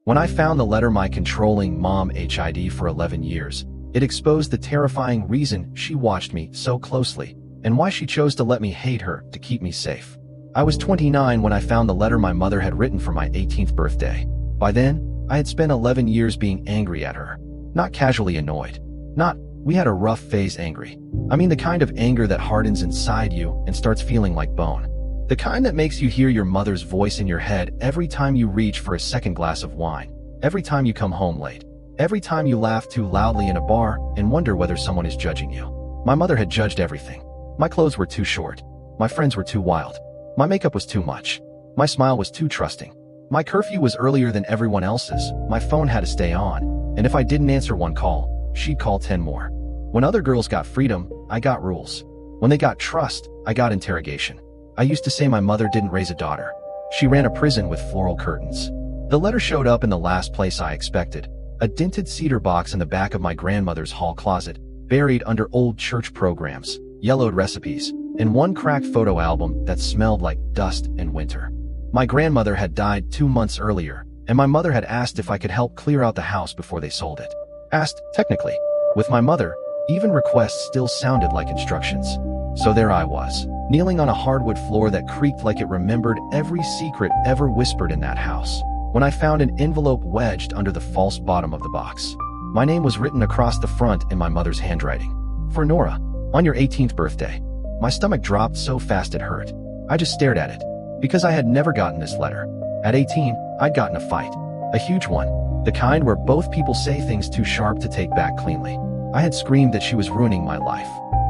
When I found the letter my controlling mom hid for 11 years, it exposed the terrifying reason she watched me so closely, and why she chose to let me hate her to keep me safe. I was 29 when I found the letter my mother had written for my 18th birthday. By then, I had spent 11 years being angry at her. Not casually annoyed. Not, we had a rough phase angry. I mean the kind of anger that hardens inside you and starts feeling like bone. The kind that makes you hear your mother's voice in your head every time you reach for a second glass of wine, every time you come home late, every time you laugh too loudly in a bar and wonder whether someone is judging you. My mother had judged everything. My clothes were too short. My friends were too wild. My makeup was too much. My smile was too trusting. My curfew was earlier than everyone else's. My phone had to stay on, and if I didn't answer one call, she'd call 10 more. When other girls got freedom, I got rules. When they got trust, I got interrogation. I used to say my mother didn't raise a daughter. She ran a prison with floral curtains. The letter showed up in the last place I expected, a dented cedar box in the back of my grandmother's hall closet, buried under old church programs, yellowed recipes, and one cracked photo album that smelled like dust and winter. My grandmother had died 2 months earlier, and my mother had asked if I could help clear out the house before they sold it. Asked, technically. With my mother, even requests still sounded like instructions. So there I was, kneeling on a hardwood floor that creaked like it remembered every secret ever whispered in that house, when I found an envelope wedged under the false bottom of the box. My name was written across the front in my mother's handwriting. For Nora, on your 18th birthday. My stomach dropped so fast it hurt. I just stared at it, because I had never gotten this letter. At 18, I'd gotten a fight. A huge one. The kind where both people say things too sharp to take back cleanly. I had screamed that she was ruining my life.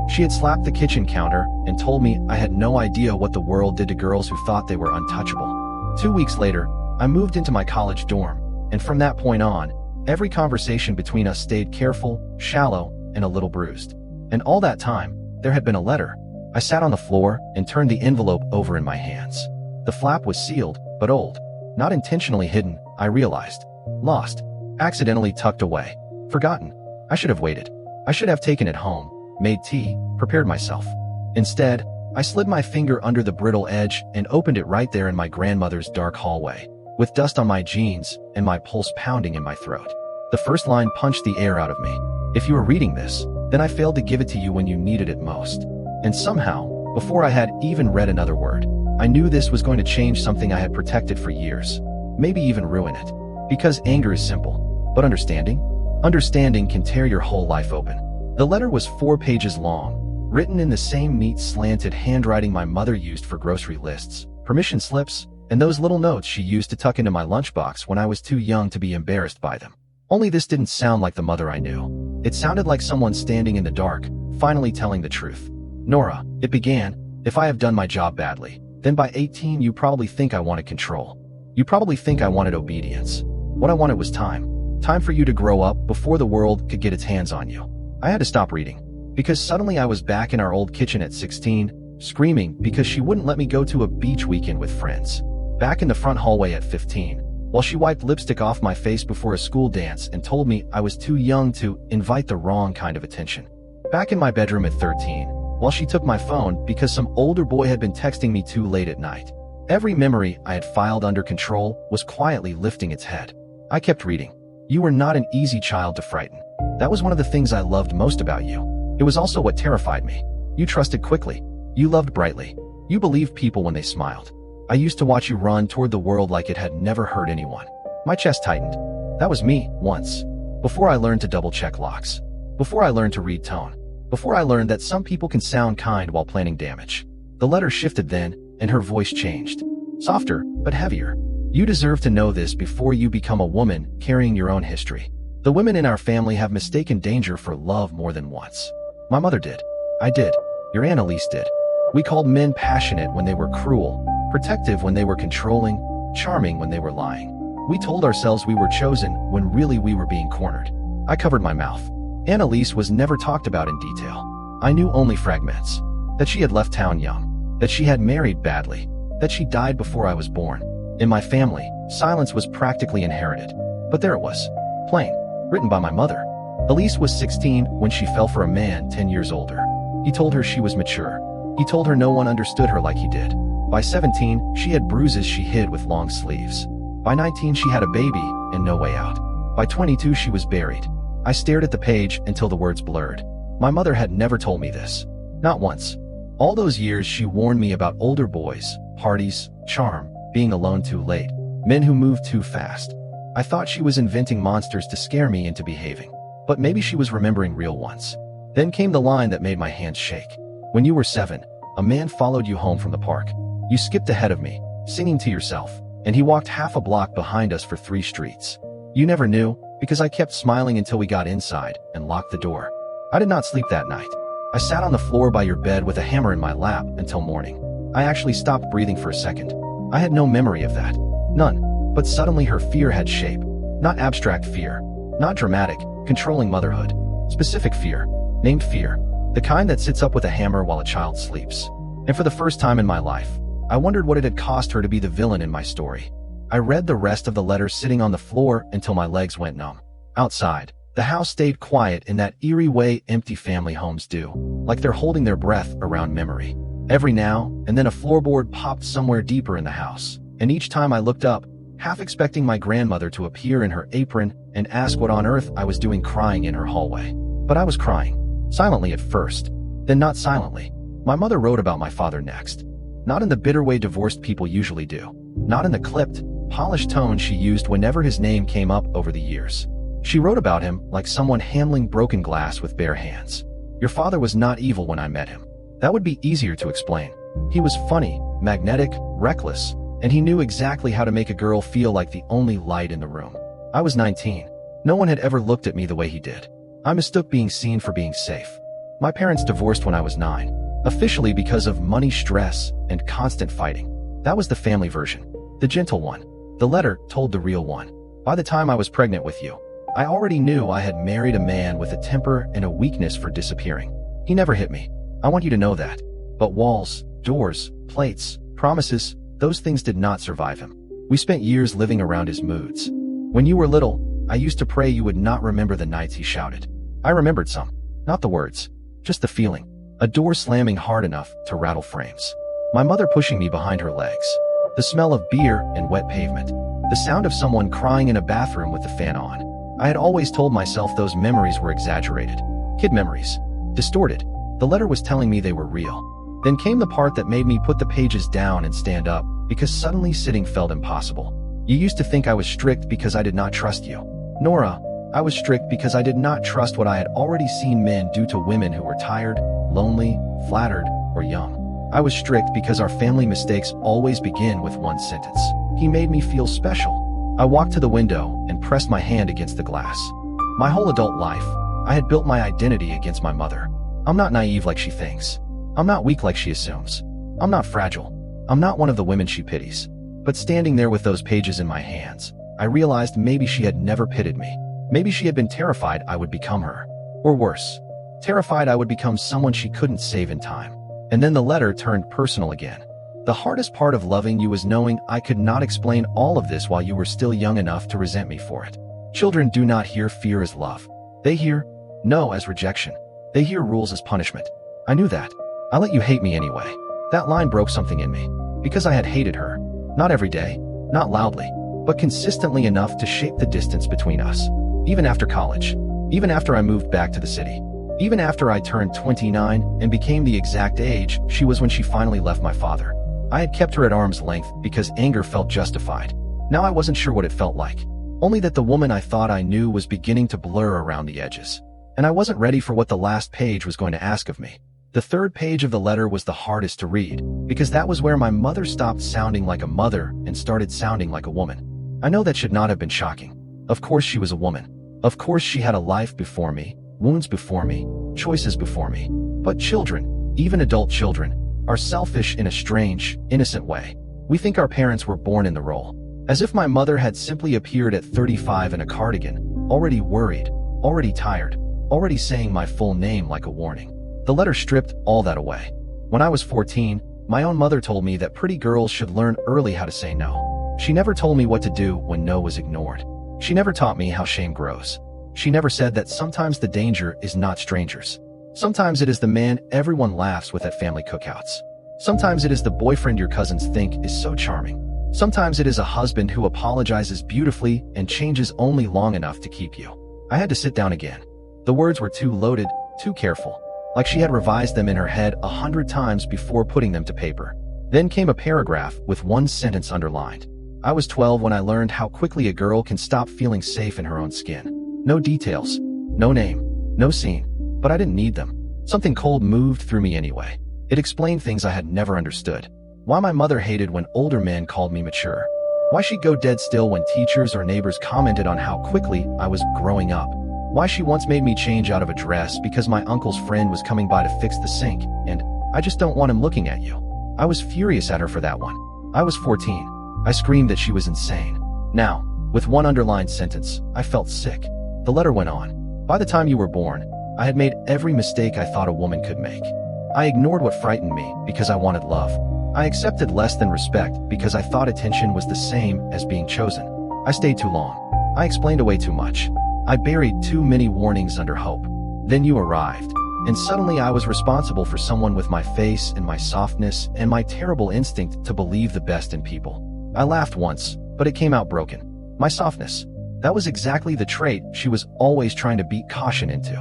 She had slapped the kitchen counter and told me I had no idea what the world did to girls who thought they were untouchable. 2 weeks later, I moved into my college dorm, and from that point on, every conversation between us stayed careful, shallow, and a little bruised. And all that time, there had been a letter. I sat on the floor and turned the envelope over in my hands. The flap was sealed, but old. Not intentionally hidden, I realized. Lost. Accidentally tucked away. Forgotten. I should have waited. I should have taken it home, made tea, prepared myself. Instead, I slid my finger under the brittle edge and opened it right there in my grandmother's dark hallway, with dust on my jeans and my pulse pounding in my throat. The first line punched the air out of me. If you were reading this, then I failed to give it to you when you needed it most. And somehow, before I had even read another word, I knew this was going to change something I had protected for years. Maybe even ruin it. Because anger is simple. But understanding can tear your whole life open. The letter was 4 pages long, written in the same neat slanted handwriting my mother used for grocery lists, permission slips, and those little notes she used to tuck into my lunchbox when I was too young to be embarrassed by them. Only this didn't sound like the mother I knew. It sounded like someone standing in the dark, finally telling the truth. Nora, it began, if I have done my job badly, then by 18 you probably think I wanted control. You probably think I wanted obedience. What I wanted was time. Time for you to grow up before the world could get its hands on you. I had to stop reading. Because suddenly I was back in our old kitchen at 16, screaming because she wouldn't let me go to a beach weekend with friends. Back in the front hallway at 15, while she wiped lipstick off my face before a school dance and told me I was too young to invite the wrong kind of attention. Back in my bedroom at 13, while she took my phone because some older boy had been texting me too late at night. Every memory I had filed under control was quietly lifting its head. I kept reading. You were not an easy child to frighten. That was one of the things I loved most about you. It was also what terrified me. You trusted quickly. You loved brightly. You believed people when they smiled. I used to watch you run toward the world like it had never hurt anyone. My chest tightened. That was me, once. Before I learned to double-check locks. Before I learned to read tone. Before I learned that some people can sound kind while planning damage. The letter shifted then, and her voice changed. Softer, but heavier. You deserve to know this before you become a woman carrying your own history. The women in our family have mistaken danger for love more than once. My mother did. I did. Your Aunt Elise did. We called men passionate when they were cruel, protective when they were controlling, charming when they were lying. We told ourselves we were chosen when really we were being cornered. I covered my mouth. Aunt Elise was never talked about in detail. I knew only fragments. That she had left town young. That she had married badly. That she died before I was born. In my family, silence was practically inherited. But there it was. Plain. Written by my mother. Elise was 16 when she fell for a man 10 years older. He told her she was mature. He told her no one understood her like he did. By 17, she had bruises she hid with long sleeves. By 19 she had a baby and no way out. By 22 she was buried. I stared at the page until the words blurred. My mother had never told me this. Not once. All those years she warned me about older boys, parties, charm, being alone too late, men who moved too fast. I thought she was inventing monsters to scare me into behaving. But maybe she was remembering real ones. Then came the line that made my hands shake. When you were 7, a man followed you home from the park. You skipped ahead of me, singing to yourself, and he walked half a block behind us for 3 streets. You never knew, because I kept smiling until we got inside and locked the door. I did not sleep that night. I sat on the floor by your bed with a hammer in my lap until morning. I actually stopped breathing for a second. I had no memory of that. None. But suddenly her fear had shape. Not abstract fear. Not dramatic, controlling motherhood. Specific fear. Named fear. The kind that sits up with a hammer while a child sleeps. And for the first time in my life, I wondered what it had cost her to be the villain in my story. I read the rest of the letter sitting on the floor until my legs went numb. Outside, the house stayed quiet in that eerie way empty family homes do, like they're holding their breath around memory. Every now and then a floorboard popped somewhere deeper in the house, and each time I looked up, half expecting my grandmother to appear in her apron and ask what on earth I was doing crying in her hallway. But I was crying. Silently at first, then not silently. My mother wrote about my father next. Not in the bitter way divorced people usually do. Not in the clipped, polished tone she used whenever his name came up over the years. She wrote about him like someone handling broken glass with bare hands. Your father was not evil when I met him. That would be easier to explain. He was funny, magnetic, reckless, and he knew exactly how to make a girl feel like the only light in the room. I was 19. No one had ever looked at me the way he did. I mistook being seen for being safe. My parents divorced when I was 9, officially because of money stress and constant fighting. That was the family version, the gentle one. The letter told the real one. By the time I was pregnant with you, I already knew I had married a man with a temper and a weakness for disappearing. He never hit me. I want you to know that. But walls, doors, plates, promises, those things did not survive him. We spent years living around his moods. When you were little, I used to pray you would not remember the nights he shouted. I remembered some. Not the words. Just the feeling. A door slamming hard enough to rattle frames. My mother pushing me behind her legs. The smell of beer and wet pavement. The sound of someone crying in a bathroom with the fan on. I had always told myself those memories were exaggerated. Kid memories. Distorted. The letter was telling me they were real. Then came the part that made me put the pages down and stand up, because suddenly sitting felt impossible. You used to think I was strict because I did not trust you. Nora, I was strict because I did not trust what I had already seen men do to women who were tired, lonely, flattered, or young. I was strict because our family mistakes always begin with one sentence. He made me feel special. I walked to the window and pressed my hand against the glass. My whole adult life, I had built my identity against my mother. I'm not naive like she thinks. I'm not weak like she assumes. I'm not fragile. I'm not one of the women she pities. But standing there with those pages in my hands, I realized maybe she had never pitied me. Maybe she had been terrified I would become her. Or worse, terrified I would become someone she couldn't save in time. And then the letter turned personal again. The hardest part of loving you was knowing I could not explain all of this while you were still young enough to resent me for it. Children do not hear fear as love. They hear no as rejection. They hear rules as punishment. I knew that. I let you hate me anyway. That line broke something in me. Because I had hated her. Not every day, not loudly, but consistently enough to shape the distance between us. Even after college. Even after I moved back to the city. Even after I turned 29 and became the exact age she was when she finally left my father. I had kept her at arm's length because anger felt justified. Now I wasn't sure what it felt like. Only that the woman I thought I knew was beginning to blur around the edges. And I wasn't ready for what the last page was going to ask of me. The third page of the letter was the hardest to read, because that was where my mother stopped sounding like a mother and started sounding like a woman. I know that should not have been shocking. Of course she was a woman. Of course she had a life before me, wounds before me, choices before me. But children, even adult children, are selfish in a strange, innocent way. We think our parents were born in the role. As if my mother had simply appeared at 35 in a cardigan, already worried, already tired, already saying my full name like a warning. The letter stripped all that away. When I was 14, my own mother told me that pretty girls should learn early how to say no. She never told me what to do when no was ignored. She never taught me how shame grows. She never said that sometimes the danger is not strangers. Sometimes it is the man everyone laughs with at family cookouts. Sometimes it is the boyfriend your cousins think is so charming. Sometimes it is a husband who apologizes beautifully and changes only long enough to keep you. I had to sit down again. The words were too loaded, too careful, like she had revised them in her head 100 times before putting them to paper. Then came a paragraph with one sentence underlined. I was 12 when I learned how quickly a girl can stop feeling safe in her own skin. No details, no name, no scene, but I didn't need them. Something cold moved through me anyway. It explained things I had never understood. Why my mother hated when older men called me mature. Why she'd go dead still when teachers or neighbors commented on how quickly I was growing up. Why she once made me change out of a dress because my uncle's friend was coming by to fix the sink, and I just don't want him looking at you. I was furious at her for that one. I was 14. I screamed that she was insane. Now, with one underlined sentence, I felt sick. The letter went on. By the time you were born, I had made every mistake I thought a woman could make. I ignored what frightened me because I wanted love. I accepted less than respect because I thought attention was the same as being chosen. I stayed too long. I explained away too much. I buried too many warnings under hope. Then you arrived, and suddenly I was responsible for someone with my face and my softness and my terrible instinct to believe the best in people. I laughed once, but it came out broken. My softness. That was exactly the trait she was always trying to beat caution into.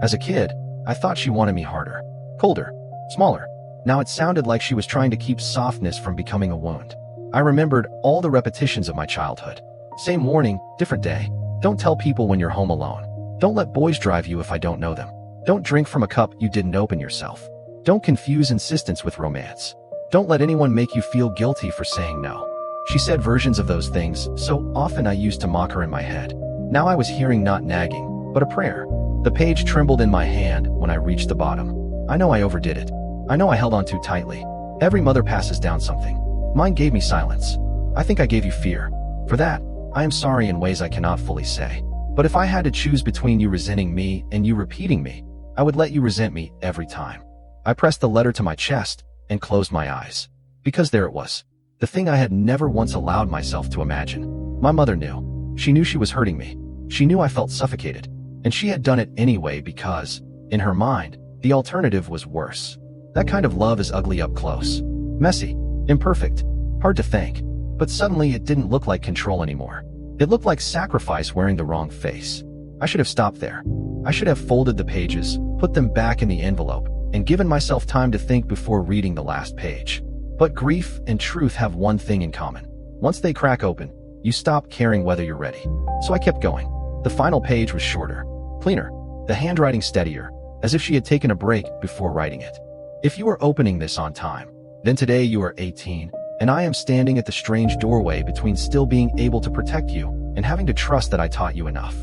As a kid, I thought she wanted me harder, colder, smaller. Now it sounded like she was trying to keep softness from becoming a wound. I remembered all the repetitions of my childhood. Same warning, different day. Don't tell people when you're home alone. Don't let boys drive you if I don't know them. Don't drink from a cup you didn't open yourself. Don't confuse insistence with romance. Don't let anyone make you feel guilty for saying no. She said versions of those things so often I used to mock her in my head. Now I was hearing not nagging, but a prayer. The page trembled in my hand when I reached the bottom. I know I overdid it. I know I held on too tightly. Every mother passes down something. Mine gave me silence. I think I gave you fear. For that, I am sorry in ways I cannot fully say. But if I had to choose between you resenting me and you repeating me, I would let you resent me every time. I pressed the letter to my chest and closed my eyes. Because there it was. The thing I had never once allowed myself to imagine. My mother knew. She knew she was hurting me. She knew I felt suffocated. And she had done it anyway because, in her mind, the alternative was worse. That kind of love is ugly up close. Messy, imperfect, hard to thank. But suddenly it didn't look like control anymore. It looked like sacrifice wearing the wrong face. I should have stopped there. I should have folded the pages, put them back in the envelope, and given myself time to think before reading the last page. But grief and truth have one thing in common. Once they crack open, you stop caring whether you're ready. So I kept going. The final page was shorter, cleaner, the handwriting steadier, as if she had taken a break before writing it. If you are opening this on time, then today you are 18, and I am standing at the strange doorway between still being able to protect you and having to trust that I taught you enough.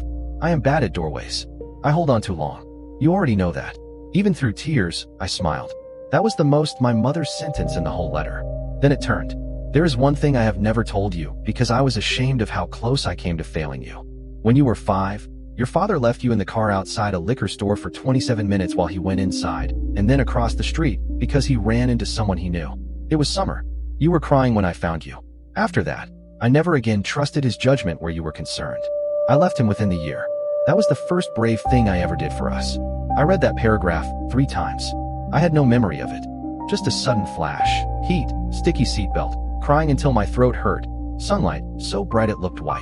I am bad at doorways. I hold on too long. You already know that. Even through tears, I smiled. That was the most my mother's sentence in the whole letter. Then it turned. There is one thing I have never told you because I was ashamed of how close I came to failing you. When you were 5, your father left you in the car outside a liquor store for 27 minutes while he went inside, and then across the street, because he ran into someone he knew. It was summer. You were crying when I found you. After that, I never again trusted his judgment where you were concerned. I left him within the year. That was the first brave thing I ever did for us. I read that paragraph 3 times. I had no memory of it. Just a sudden flash. Heat, sticky seatbelt, crying until my throat hurt. Sunlight, so bright it looked white.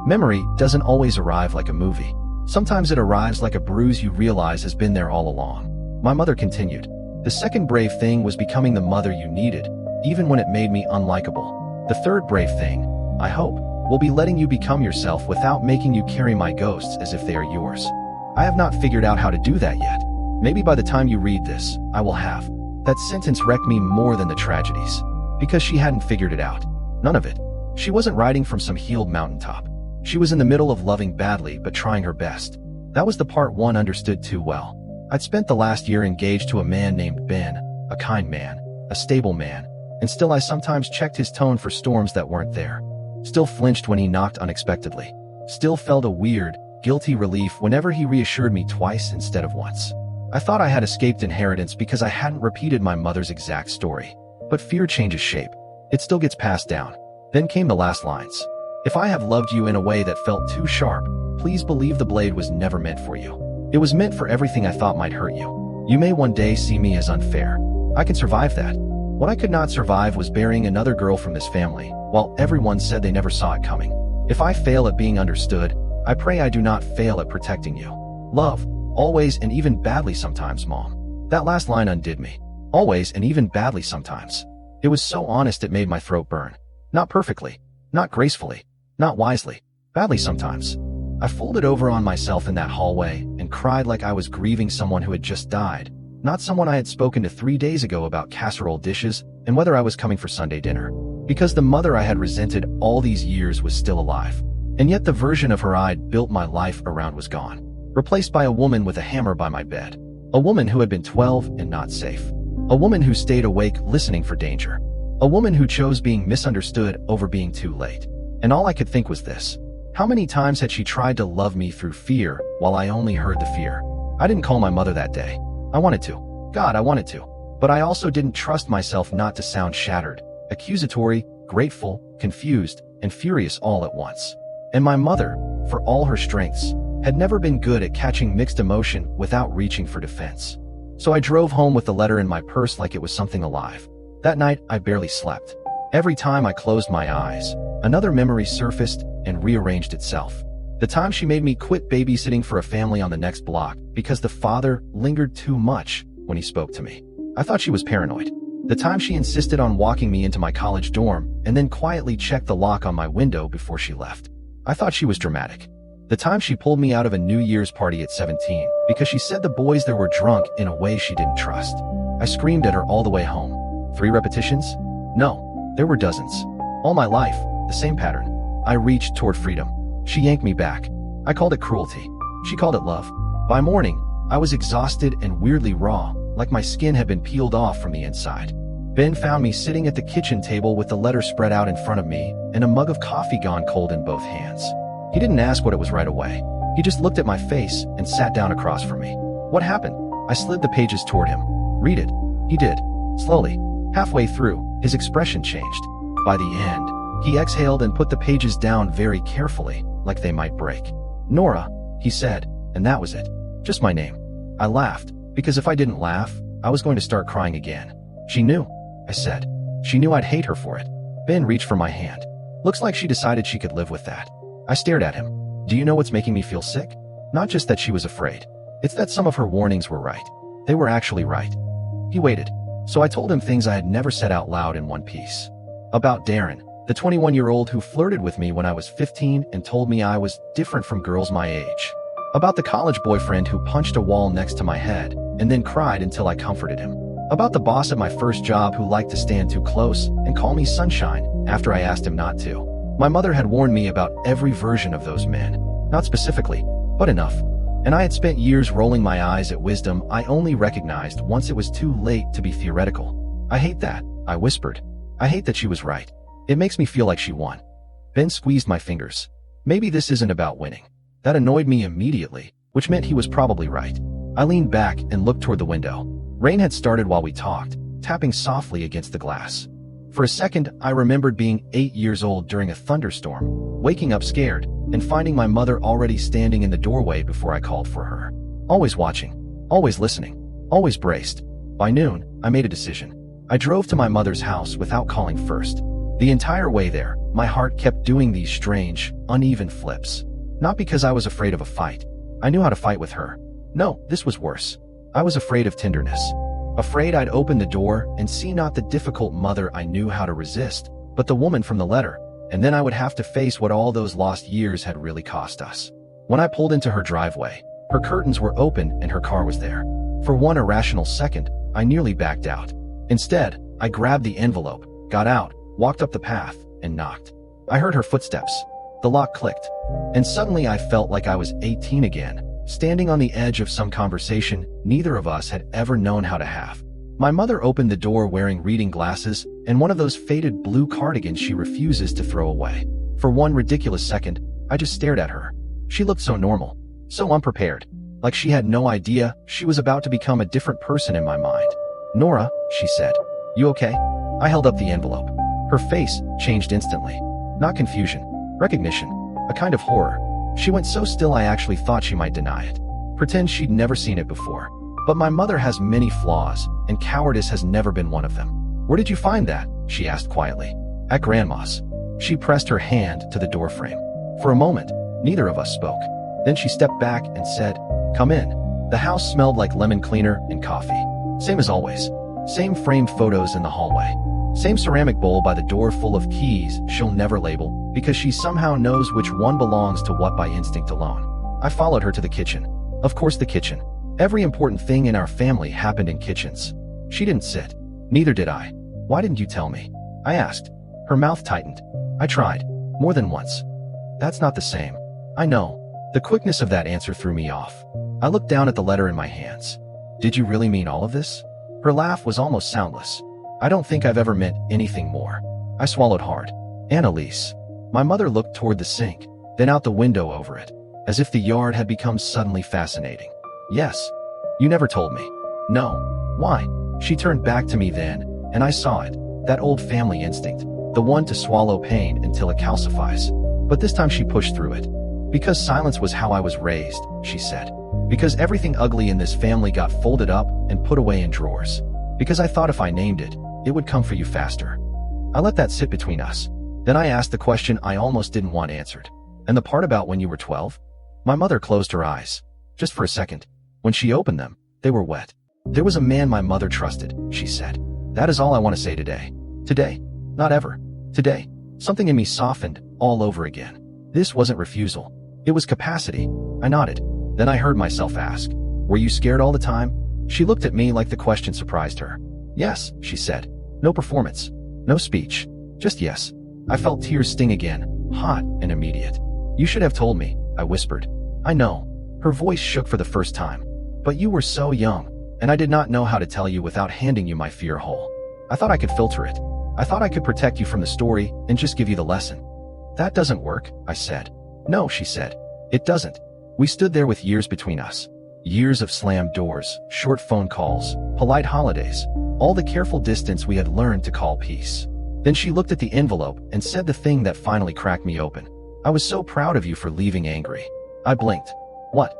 Memory doesn't always arrive like a movie. Sometimes it arrives like a bruise you realize has been there all along. My mother continued. The second brave thing was becoming the mother you needed, even when it made me unlikable. The third brave thing, I hope, will be letting you become yourself without making you carry my ghosts as if they are yours. I have not figured out how to do that yet. Maybe by the time you read this, I will have. That sentence wrecked me more than the tragedies. Because she hadn't figured it out. None of it. She wasn't riding from some healed mountaintop. She was in the middle of loving badly but trying her best. That was the part one understood too well. I'd spent the last year engaged to a man named Ben, a kind man, a stable man, and still I sometimes checked his tone for storms that weren't there. Still flinched when he knocked unexpectedly. Still felt a weird, guilty relief whenever he reassured me twice instead of once. I thought I had escaped inheritance because I hadn't repeated my mother's exact story. But fear changes shape. It still gets passed down. Then came the last lines. If I have loved you in a way that felt too sharp, please believe the blade was never meant for you. It was meant for everything I thought might hurt you. You may one day see me as unfair. I can survive that. What I could not survive was burying another girl from this family, while everyone said they never saw it coming. If I fail at being understood, I pray I do not fail at protecting you. Love, always and even badly sometimes, Mom. That last line undid me. Always and even badly sometimes. It was so honest it made my throat burn. Not perfectly, not gracefully, not wisely, badly sometimes. I folded over on myself in that hallway and cried like I was grieving someone who had just died, not someone I had spoken to 3 days ago about casserole dishes and whether I was coming for Sunday dinner. Because the mother I had resented all these years was still alive. And yet the version of her I'd built my life around was gone. Replaced by a woman with a hammer by my bed. A woman who had been 12 and not safe. A woman who stayed awake listening for danger. A woman who chose being misunderstood over being too late. And all I could think was this. How many times had she tried to love me through fear while I only heard the fear? I didn't call my mother that day. I wanted to. God, I wanted to. But I also didn't trust myself not to sound shattered, accusatory, grateful, confused, and furious all at once. And my mother, for all her strengths, had never been good at catching mixed emotion without reaching for defense. So I drove home with the letter in my purse like it was something alive. That night, I barely slept. Every time I closed my eyes, another memory surfaced and rearranged itself. The time she made me quit babysitting for a family on the next block because the father lingered too much when he spoke to me. I thought she was paranoid. The time she insisted on walking me into my college dorm and then quietly checked the lock on my window before she left. I thought she was dramatic. The time she pulled me out of a New Year's party at 17 because she said the boys there were drunk in a way she didn't trust. I screamed at her all the way home. 3 repetitions? No, there were dozens. All my life, the same pattern. I reached toward freedom. She yanked me back. I called it cruelty. She called it love. By morning, I was exhausted and weirdly raw, like my skin had been peeled off from the inside. Ben found me sitting at the kitchen table with the letter spread out in front of me and a mug of coffee gone cold in both hands. He didn't ask what it was right away. He just looked at my face and sat down across from me. What happened? I slid the pages toward him. Read it. He did. Slowly. Halfway through, his expression changed. By the end, he exhaled and put the pages down very carefully, like they might break. Nora, he said, and that was it. Just my name. I laughed, because if I didn't laugh, I was going to start crying again. She knew, I said. She knew I'd hate her for it. Ben reached for my hand. Looks like she decided she could live with that. I stared at him. Do you know what's making me feel sick? Not just that she was afraid. It's that some of her warnings were right. They were actually right. He waited. So I told him things I had never said out loud in one piece. About Darren, the 21-year-old who flirted with me when I was 15 and told me I was different from girls my age. About the college boyfriend who punched a wall next to my head and then cried until I comforted him. About the boss at my first job who liked to stand too close and call me sunshine after I asked him not to. My mother had warned me about every version of those men. Not specifically, but enough. And I had spent years rolling my eyes at wisdom I only recognized once it was too late to be theoretical. I hate that, I whispered. I hate that she was right. It makes me feel like she won. Ben squeezed my fingers. Maybe this isn't about winning. That annoyed me immediately, which meant he was probably right. I leaned back and looked toward the window. Rain had started while we talked, tapping softly against the glass. For a second, I remembered being 8 years old during a thunderstorm, waking up scared, and finding my mother already standing in the doorway before I called for her. Always watching, always listening, always braced. By noon, I made a decision. I drove to my mother's house without calling first. The entire way there, my heart kept doing these strange, uneven flips. Not because I was afraid of a fight. I knew how to fight with her. No, this was worse. I was afraid of tenderness. Afraid I'd open the door and see not the difficult mother I knew how to resist, but the woman from the letter, and then I would have to face what all those lost years had really cost us. When I pulled into her driveway, her curtains were open and her car was there. For one irrational second, I nearly backed out. Instead, I grabbed the envelope, got out, walked up the path, and knocked. I heard her footsteps. The lock clicked. And suddenly I felt like I was 18 again, standing on the edge of some conversation neither of us had ever known how to have. My mother opened the door wearing reading glasses and one of those faded blue cardigans she refuses to throw away. For one ridiculous second, I just stared at her. She looked so normal, so unprepared, like she had no idea she was about to become a different person in my mind. Nora, she said, you okay? I held up the envelope. Her face changed instantly. Not confusion, recognition, a kind of horror. She went so still I actually thought she might deny it. Pretend she'd never seen it before. But my mother has many flaws, and cowardice has never been one of them. Where did you find that? She asked quietly. At Grandma's. She pressed her hand to the doorframe. For a moment, neither of us spoke. Then she stepped back and said, "Come in." The house smelled like lemon cleaner and coffee. Same as always. Same framed photos in the hallway. Same ceramic bowl by the door full of keys she'll never label, because she somehow knows which one belongs to what by instinct alone. I followed her to the kitchen. Of course, the kitchen. Every important thing in our family happened in kitchens. She didn't sit. Neither did I. "Why didn't you tell me?" I asked. Her mouth tightened. "I tried. More than once." "That's not the same." "I know." The quickness of that answer threw me off. I looked down at the letter in my hands. "Did you really mean all of this?" Her laugh was almost soundless. "I don't think I've ever meant anything more." I swallowed hard. "Annalise." My mother looked toward the sink, then out the window over it, as if the yard had become suddenly fascinating. "Yes. You never told me." "No." "Why?" She turned back to me then, and I saw it. That old family instinct. The one to swallow pain until it calcifies. But this time she pushed through it. "Because silence was how I was raised," she said. "Because everything ugly in this family got folded up and put away in drawers. Because I thought if I named it, it would come for you faster." I let that sit between us. Then I asked the question I almost didn't want answered. "And the part about when you were 12? My mother closed her eyes. Just for a second. When she opened them, they were wet. "There was a man my mother trusted," she said. "That is all I want to say today. Today. Not ever. Today." Something in me softened all over again. This wasn't refusal. It was capacity. I nodded. Then I heard myself ask, "Were you scared all the time?" She looked at me like the question surprised her. "Yes," she said. No performance. No speech. Just yes. I felt tears sting again, hot and immediate. "You should have told me," I whispered. "I know." Her voice shook for the first time. "But you were so young, and I did not know how to tell you without handing you my fear whole. I thought I could filter it. I thought I could protect you from the story and just give you the lesson." "That doesn't work," I said. "No," she said. "It doesn't." We stood there with years between us. Years of slammed doors, short phone calls, polite holidays, all the careful distance we had learned to call peace. Then she looked at the envelope and said the thing that finally cracked me open. "I was so proud of you for leaving angry." I blinked. "What?"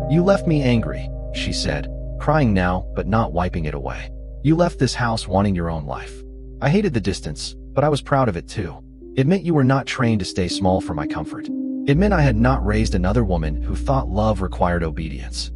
"You left me angry," she said, crying now but not wiping it away. "You left this house wanting your own life. I hated the distance, but I was proud of it too. It meant you were not trained to stay small for my comfort. It meant I had not raised another woman who thought love required obedience.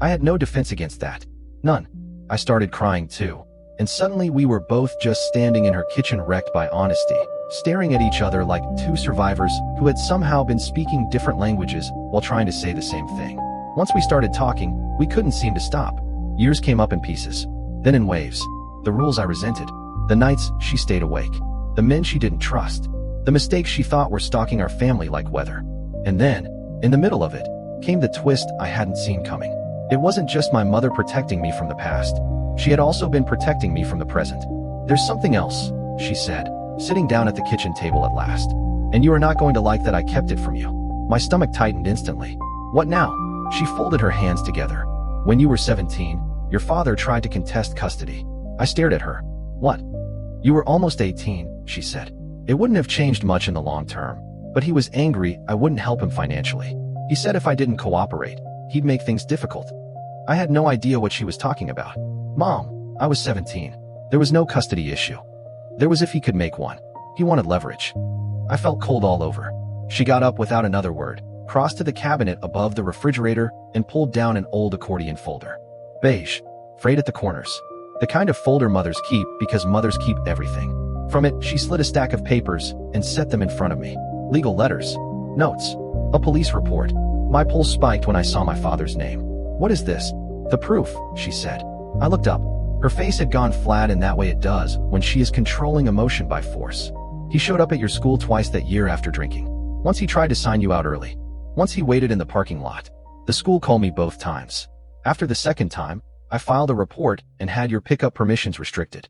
I had no defense against that. None." I started crying too. And suddenly we were both just standing in her kitchen, wrecked by honesty, staring at each other like two survivors who had somehow been speaking different languages while trying to say the same thing. Once we started talking, we couldn't seem to stop. Years came up in pieces, then in waves. The rules I resented, the nights she stayed awake, the men she didn't trust, the mistakes she thought were stalking our family like weather. And then, in the middle of it, came the twist I hadn't seen coming. It wasn't just my mother protecting me from the past. She had also been protecting me from the present. "There's something else," she said, sitting down at the kitchen table at last. "And you are not going to like that I kept it from you." My stomach tightened instantly. "What now?" She folded her hands together. "When you were 17, your father tried to contest custody." I stared at her. "What?" "You were almost 18, she said. "It wouldn't have changed much in the long term. But he was angry I wouldn't help him financially. He said if I didn't cooperate, he'd make things difficult." I had no idea what she was talking about. "Mom, I was 17. There was no custody issue. There was if he could make one. He wanted leverage." I felt cold all over. She got up without another word, crossed to the cabinet above the refrigerator, and pulled down an old accordion folder. Beige, frayed at the corners. The kind of folder mothers keep because mothers keep everything. From it, she slid a stack of papers and set them in front of me. Legal letters, notes, a police report. My pulse spiked when I saw my father's name. "What is this?" "The proof," she said. I looked up. Her face had gone flat in that way it does when she is controlling emotion by force. "He showed up at your school twice that year after drinking. Once he tried to sign you out early. Once he waited in the parking lot. The school called me both times. After the second time, I filed a report and had your pickup permissions restricted."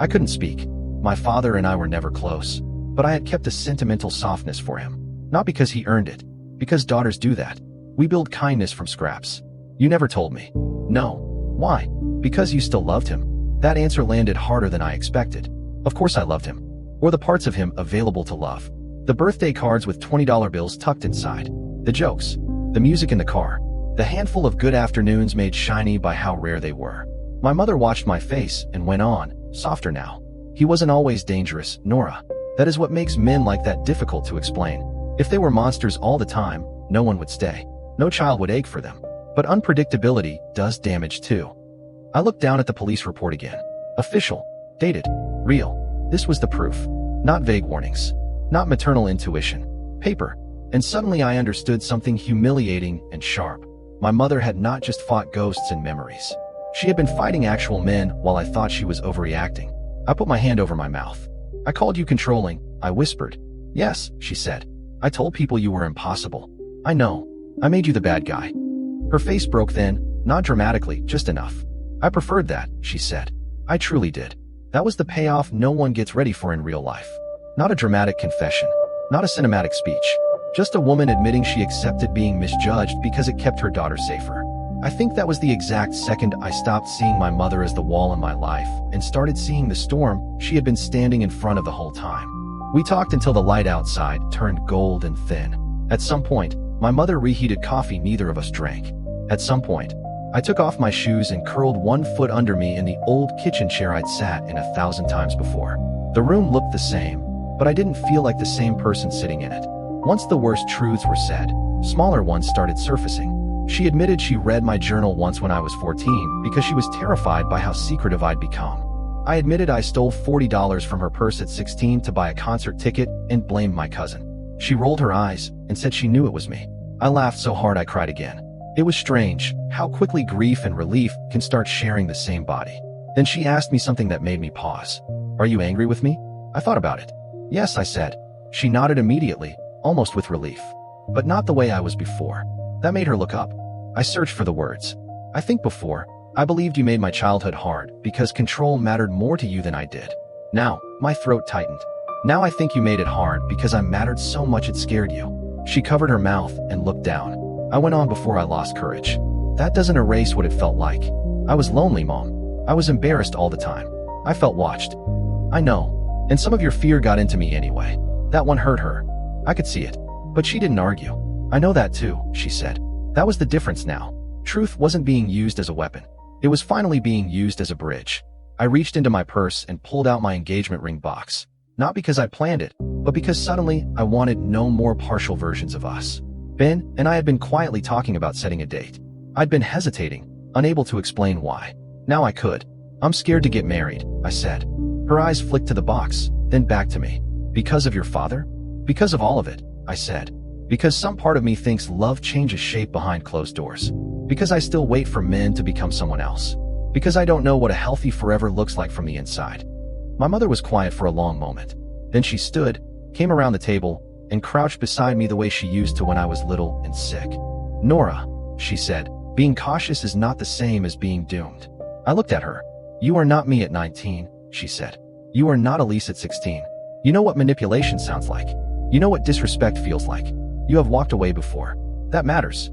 I couldn't speak. My father and I were never close, but I had kept a sentimental softness for him. Not because he earned it, because daughters do that. We build kindness from scraps. "You never told me." "No." "Why?" "Because you still loved him." That answer landed harder than I expected. Of course I loved him. Or the parts of him available to love. The birthday cards with $20 bills tucked inside. The jokes. The music in the car. The handful of good afternoons made shiny by how rare they were. My mother watched my face and went on, softer now. "He wasn't always dangerous, Nora. That is what makes men like that difficult to explain. If they were monsters all the time, no one would stay. No child would ache for them. But unpredictability does damage too. I looked down at the police report again. Official. Dated. Real. This was the proof. Not vague warnings. Not maternal intuition. Paper. And suddenly I understood something humiliating and sharp. My mother had not just fought ghosts and memories. She had been fighting actual men while I thought she was overreacting. I put my hand over my mouth. I called you controlling, I whispered. Yes, she said. I told people you were impossible. I know. I made you the bad guy. Her face broke then, not dramatically, just enough. I preferred that, she said. I truly did. That was the payoff no one gets ready for in real life. Not a dramatic confession. Not a cinematic speech. Just a woman admitting she accepted being misjudged because it kept her daughter safer. I think that was the exact second I stopped seeing my mother as the wall in my life and started seeing the storm she had been standing in front of the whole time. We talked until the light outside turned gold and thin. At some point, my mother reheated coffee neither of us drank. At some point, I took off my shoes and curled 1 foot under me in the old kitchen chair I'd sat in 1,000 times before. The room looked the same, but I didn't feel like the same person sitting in it. Once the worst truths were said, smaller ones started surfacing. She admitted she read my journal once when I was 14 because she was terrified by how secretive I'd become. I admitted I stole $40 from her purse at 16 to buy a concert ticket and blamed my cousin. She rolled her eyes and said she knew it was me. I laughed so hard I cried again. It was strange how quickly grief and relief can start sharing the same body. Then she asked me something that made me pause. Are you angry with me? I thought about it. Yes, I said. She nodded immediately, almost with relief. But not the way I was before. That made her look up. I searched for the words. I think before, I believed you made my childhood hard because control mattered more to you than I did. Now, my throat tightened. Now I think you made it hard because I mattered so much it scared you. She covered her mouth and looked down. I went on before I lost courage. That doesn't erase what it felt like. I was lonely, Mom. I was embarrassed all the time. I felt watched. I know. And some of your fear got into me anyway. That one hurt her. I could see it. But she didn't argue. I know that too, she said. That was the difference now. Truth wasn't being used as a weapon. It was finally being used as a bridge. I reached into my purse and pulled out my engagement ring box. Not because I planned it, but because suddenly I wanted no more partial versions of us. Ben and I had been quietly talking about setting a date. I'd been hesitating, unable to explain why. Now I could. I'm scared to get married, I said. Her eyes flicked to the box, then back to me. Because of your father? Because of all of it, I said. Because some part of me thinks love changes shape behind closed doors. Because I still wait for men to become someone else. Because I don't know what a healthy forever looks like from the inside. My mother was quiet for a long moment. Then she stood, came around the table, and crouched beside me the way she used to when I was little and sick. Nora, she said, being cautious is not the same as being doomed. I looked at her. You are not me at 19, she said. You are not Elise at 16. You know what manipulation sounds like. You know what disrespect feels like. You have walked away before. That matters.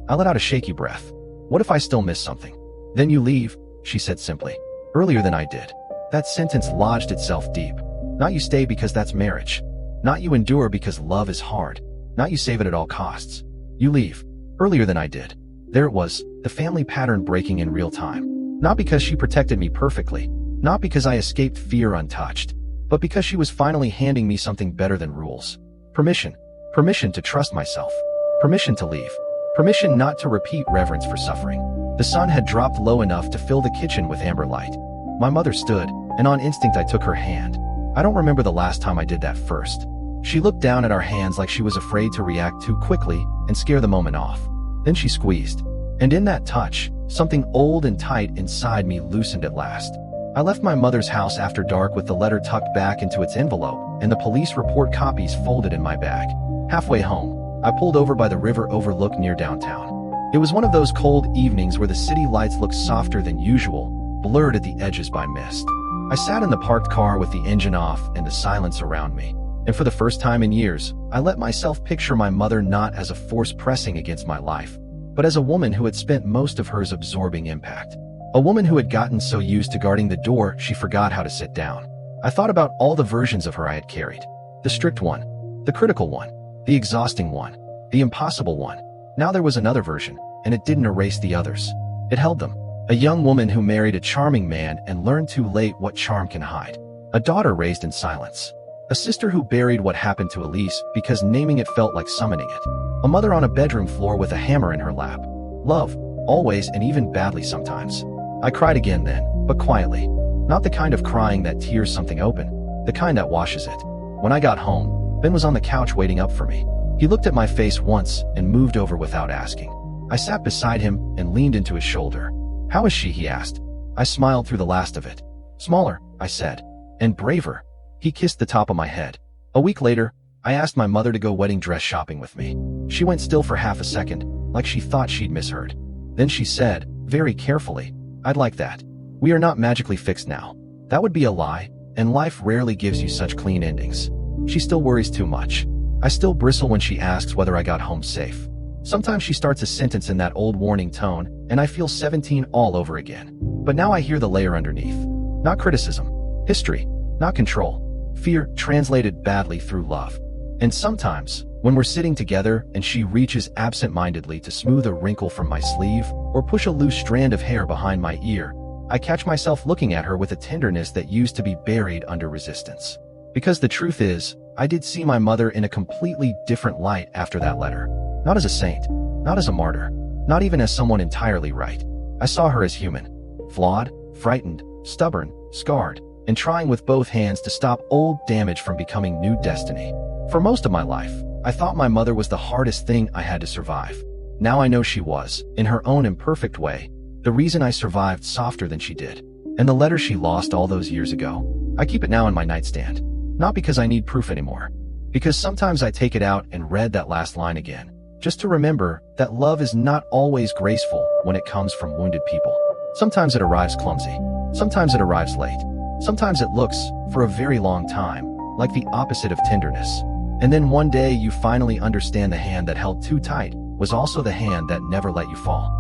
I let out a shaky breath. What if I still miss something? Then you leave, she said simply. Earlier than I did. That sentence lodged itself deep. Not you stay because that's marriage. Not you endure because love is hard. Not you save it at all costs. You leave. Earlier than I did. There it was, the family pattern breaking in real time. Not because she protected me perfectly. Not because I escaped fear untouched. But because she was finally handing me something better than rules. Permission. Permission to trust myself. Permission to leave. Permission not to repeat reverence for suffering. The sun had dropped low enough to fill the kitchen with amber light. My mother stood, and on instinct I took her hand. I don't remember the last time I did that first. She looked down at our hands like she was afraid to react too quickly and scare the moment off. Then she squeezed. And in that touch, something old and tight inside me loosened at last. I left my mother's house after dark with the letter tucked back into its envelope and the police report copies folded in my bag. Halfway home, I pulled over by the river overlook near downtown. It was one of those cold evenings where the city lights looked softer than usual, blurred at the edges by mist. I sat in the parked car with the engine off and the silence around me. And for the first time in years, I let myself picture my mother not as a force pressing against my life, but as a woman who had spent most of hers absorbing impact. A woman who had gotten so used to guarding the door she forgot how to sit down. I thought about all the versions of her I had carried. The strict one, the critical one, the exhausting one, the impossible one. Now there was another version, and it didn't erase the others. It held them. A young woman who married a charming man and learned too late what charm can hide. A daughter raised in silence. A sister who buried what happened to Elise because naming it felt like summoning it. A mother on a bedroom floor with a hammer in her lap. Love, always and even badly sometimes. I cried again then, but quietly. Not the kind of crying that tears something open, the kind that washes it. When I got home, Ben was on the couch waiting up for me. He looked at my face once and moved over without asking. I sat beside him and leaned into his shoulder. "How is she?" he asked. I smiled through the last of it. "Smaller," I said. "And braver." He kissed the top of my head. A week later, I asked my mother to go wedding dress shopping with me. She went still for half a second, like she thought she'd misheard. Then she said, very carefully, "I'd like that. We are not magically fixed now." That would be a lie, and life rarely gives you such clean endings. She still worries too much. I still bristle when she asks whether I got home safe. Sometimes she starts a sentence in that old warning tone, and I feel 17 all over again. But now I hear the layer underneath. Not criticism. History. Not control. Fear translated badly through love. And sometimes, when we're sitting together and she reaches absent-mindedly to smooth a wrinkle from my sleeve or push a loose strand of hair behind my ear, I catch myself looking at her with a tenderness that used to be buried under resistance. Because the truth is, I did see my mother in a completely different light after that letter. Not as a saint, not as a martyr, not even as someone entirely right. I saw her as human. Flawed, frightened, stubborn, scarred, and trying with both hands to stop old damage from becoming new destiny. For most of my life, I thought my mother was the hardest thing I had to survive. Now I know she was, in her own imperfect way, the reason I survived softer than she did. And the letter she lost all those years ago, I keep it now in my nightstand. Not because I need proof anymore. Because sometimes I take it out and read that last line again, just to remember that love is not always graceful when it comes from wounded people. Sometimes it arrives clumsy. Sometimes it arrives late. Sometimes it looks, for a very long time, like the opposite of tenderness. And then one day you finally understand the hand that held too tight was also the hand that never let you fall.